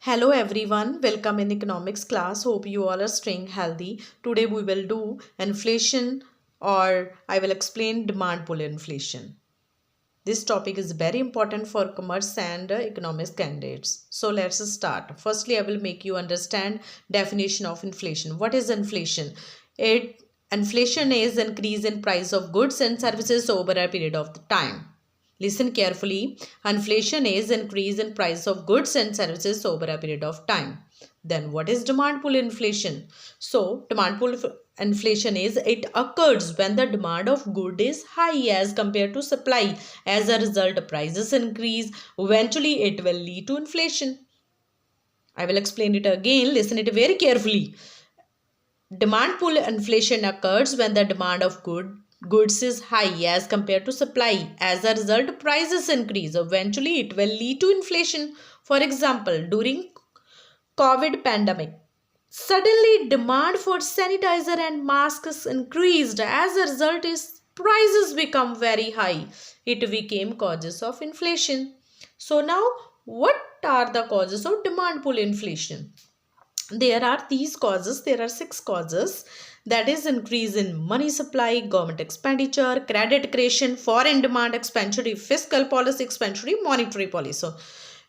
Hello everyone, welcome in economics class. Hope you all are staying healthy. Today we will do inflation, or I will explain demand pull inflation. This topic is very important for commerce and economics candidates. So let's start. Firstly, I will make you understand definition of inflation. What is inflation? Inflation is increase in price of goods and services over a period of time. Listen carefully. Inflation is increase in price of goods and services over a period of time. Then what is demand pull inflation? So demand pull inflation is it occurs when the demand of good is high as compared to supply. As a result, prices increase. Eventually, it will lead to inflation. I will explain it again. Listen it very carefully. Demand pull inflation occurs when the demand of goods is high as compared to supply. As a result, prices increase. Eventually, it will lead to inflation. For example, during COVID pandemic, suddenly demand for sanitizer and masks increased. As a result, its prices become very high. It became causes of inflation. So now, what are the causes of demand pull inflation? There are these causes. There are 6 causes, that is increase in money supply, government expenditure, credit creation, foreign demand, expansionary fiscal policy, expansionary monetary policy.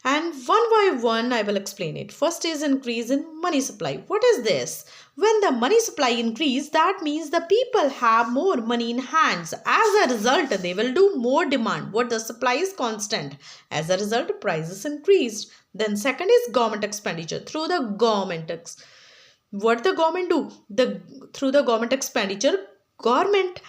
And one by one I will explain it. First is increase in money supply. What is this? When the money supply increase, that means the people have more money in hands. As a result, they will do more demand. What the supply is constant. As a result, prices increased. Then second is government expenditure. Through the what the government do? Through the government expenditure, government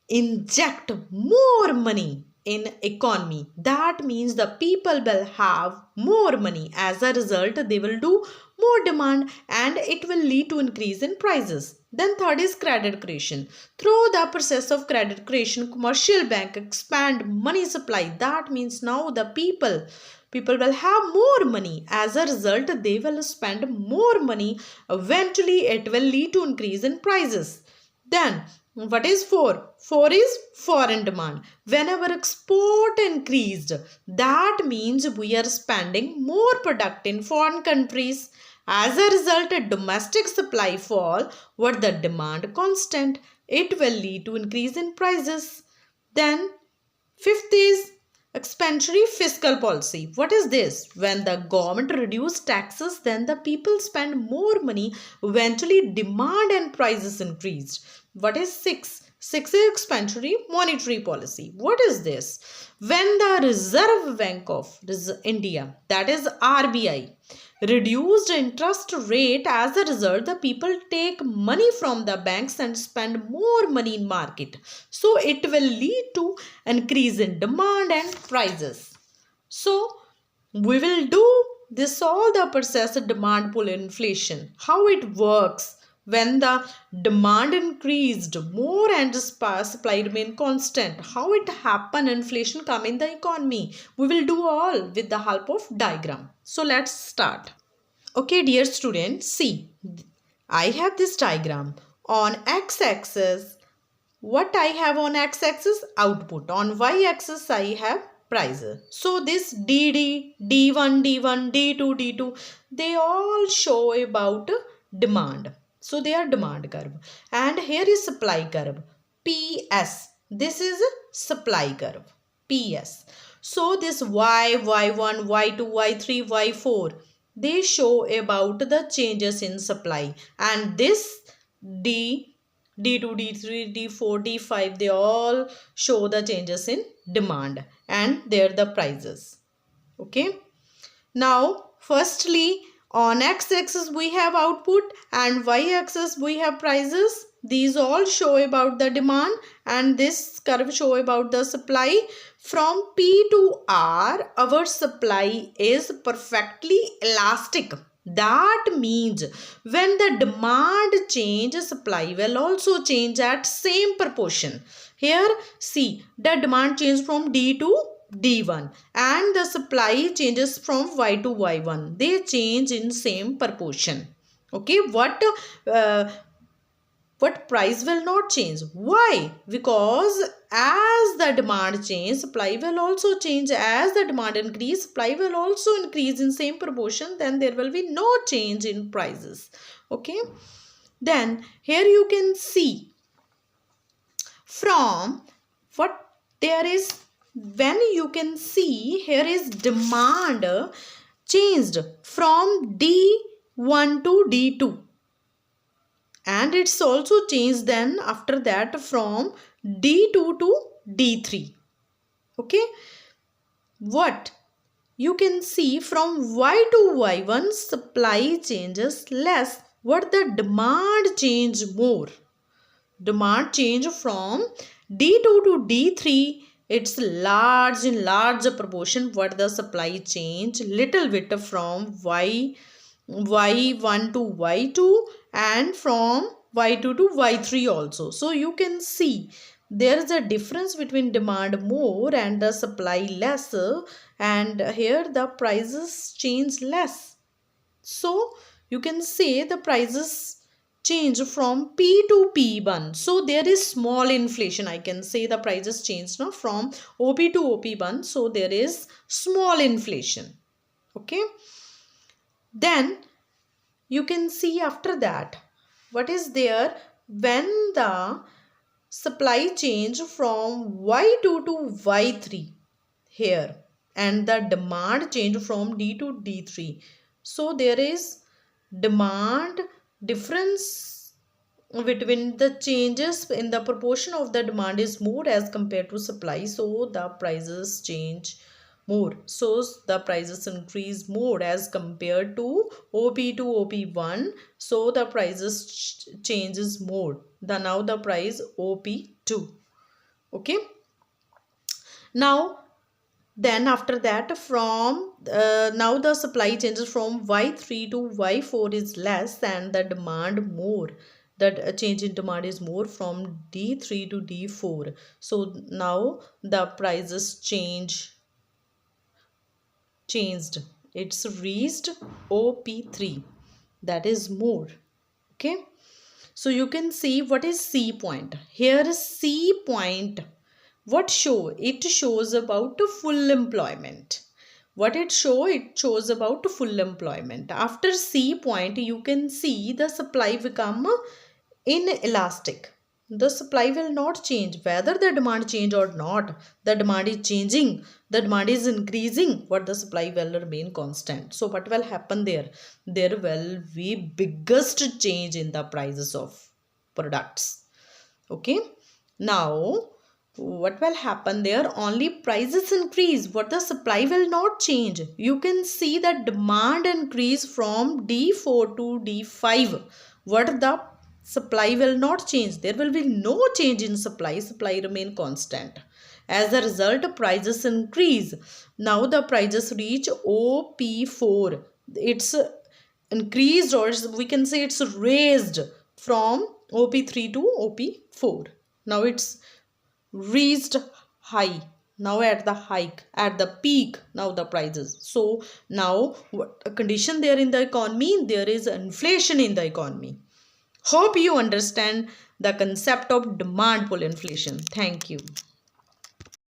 inject more money in economy. That means the people will have more money. As a result, they will do more demand and it will lead to increase in prices. Then third is credit creation. Through the process of credit creation, commercial bank expand money supply. That means now the people will have more money. As a result, they will spend more money. Eventually, it will lead to increase in prices. Then what is 4? 4 is foreign demand. Whenever export increased, that means we are spending more product in foreign countries. As a result, a domestic supply fall, what the demand constant, it will lead to increase in prices. Then fifth is expansionary fiscal policy. What is this? When the government reduce taxes, then the people spend more money. Eventually, demand and prices increased. What is 6? 6 is expansionary monetary policy. What is this? When the Reserve Bank of India, that is RBI, reduced interest rate, as a result the people take money from the banks and spend more money in market. So it will lead to increase in demand and prices. So we will do this all the process of demand pull inflation. How it works? When the demand increased more and supply remain constant, how it happen inflation come in the economy? We will do all with the help of diagram. So let's start. Okay, dear students, see, I have this diagram. On x-axis, what I have on x-axis? Output. On y-axis, I have prices. So this DD, D1, D1, D2, D2, they all show about demand. So they are demand curve. And here is supply curve, PS. This is supply curve, PS. So this Y, Y1, Y2, Y3, Y4, they show about the changes in supply. And this D, D2, D3, D4, D5, they all show the changes in demand and they're the prices. Okay. Now, firstly, on x-axis we have output and y-axis we have prices. These all show about the demand and this curve show about the supply. From P to R, our supply is perfectly elastic. That means when the demand change, supply will also change at same proportion. Here, see, the demand change from D to D1 and the supply changes from Y to Y1. They change in same proportion. Okay, what But price will not change. Why? Because as the demand change, supply will also change. As the demand increase, supply will also increase in same proportion. Then there will be no change in prices. Okay. Then here you can see from what there is, when you can see here is demand changed from D1 to D2. And it's also changed then after that from D2 to D3. Okay. What you can see from Y to Y1 supply changes less. What the demand change more. Demand change from D2 to D3. It's large in larger proportion. What the supply change little bit from Y1 to Y2 and from Y2 to Y3 also. So you can see there is a difference between demand more and the supply less, and here the prices change less. So you can say the prices change from P to P1. So there is small inflation. I can say the prices change now from OP to OP1. So there is small inflation. Okay. Then you can see after that what is there when the supply change from Y2 to Y3 here and the demand change from D to D3. So there is demand difference between the changes in the proportion of the demand is more as compared to supply. So the prices change more. So the prices increase more as compared to OP to OP1. So the prices changes more. Now the price OP2. Okay. Now then after that from now the supply changes from Y3 to Y4 is less and the demand more. That change in demand is more from D3 to D4. So now the prices changed. It's reached OP3. That is more. Okay. So you can see what is C point. Here is C point. What show? It shows about full employment. What it show? It shows about full employment. After C point, you can see the supply become inelastic. The supply will not change whether the demand change or not. The demand is changing. The demand is increasing. But the supply will remain constant. So what will happen there? There will be biggest change in the prices of products. Okay. Now what will happen there? Only prices increase, but the supply will not change. You can see that demand increase from D4 to D5. What the supply will not change. There will be no change in supply. Supply remain constant. As a result, prices increase. Now the prices reach OP4. It's increased, or we can say it's raised from OP3 to OP4. Now it's reached high. Now at the peak, now the prices. So now what condition there in the economy? There is inflation in the economy. Hope you understand the concept of demand pull inflation. Thank you.